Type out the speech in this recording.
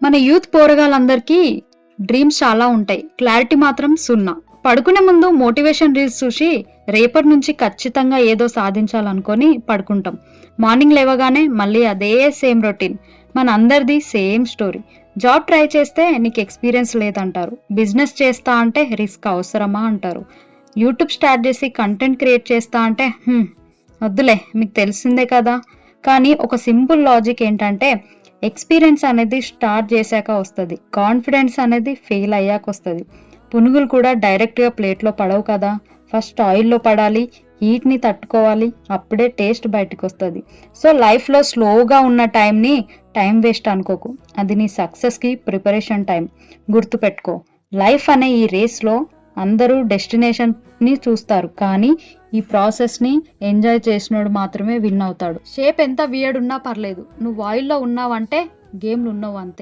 మన youth పోరగాళ్ళందరికీ dreams చాలా ఉంటాయి, క్లారిటీ మాత్రం సున్నా. పడుకునే ముందు మోటివేషన్ రీల్స్ చూసి రేపటి నుంచి ఖచ్చితంగా ఏదో సాధించాలనుకొని పడుకుంటాం. మార్నింగ్ లేవగానే మళ్ళీ అదే సేమ్ రొటీన్. మన అందరిది సేమ్ స్టోరీ. జాబ్ ట్రై చేస్తే నీకు ఎక్స్పీరియన్స్ లేదంటారు, బిజినెస్ చేస్తా అంటే రిస్క్ అవసరమా అంటారు, యూట్యూబ్ స్టార్ట్ చేసి కంటెంట్ క్రియేట్ చేస్తా అంటే వద్దులే మీకు తెలిసిందే కదా. కానీ ఒక సింపుల్ లాజిక్ ఏంటంటే ఎక్స్పీరియన్స్ అనేది స్టార్ట్ చేశాక వస్తుంది, కాన్ఫిడెన్స్ అనేది ఫెయిల్ అయ్యాక వస్తుంది. పునుగులు కూడా డైరెక్ట్గా ప్లేట్లో పడవు కదా, ఫస్ట్ ఆయిల్లో పడాలి, హీట్ని తట్టుకోవాలి, అప్పుడే టేస్ట్ బయటకు వస్తుంది. సో లైఫ్లో స్లోగా ఉన్న టైంని టైం వేస్ట్ అనుకోకు, అది నీ సక్సెస్కి ప్రిపరేషన్ టైం. గుర్తుపెట్టుకో, లైఫ్ అనే ఈ రేస్లో అందరూ డెస్టినేషన్ని చూస్తారు, కానీ ఈ ప్రాసెస్ని ఎంజాయ్ చేసినోడు మాత్రమే విన్ అవుతాడు. షేప్ ఎంత వియర్డ్ ఉన్నా పర్లేదు, నువ్వు ఆయిల్లో ఉన్నావంటే గేమ్లు ఉన్నావు అంతే.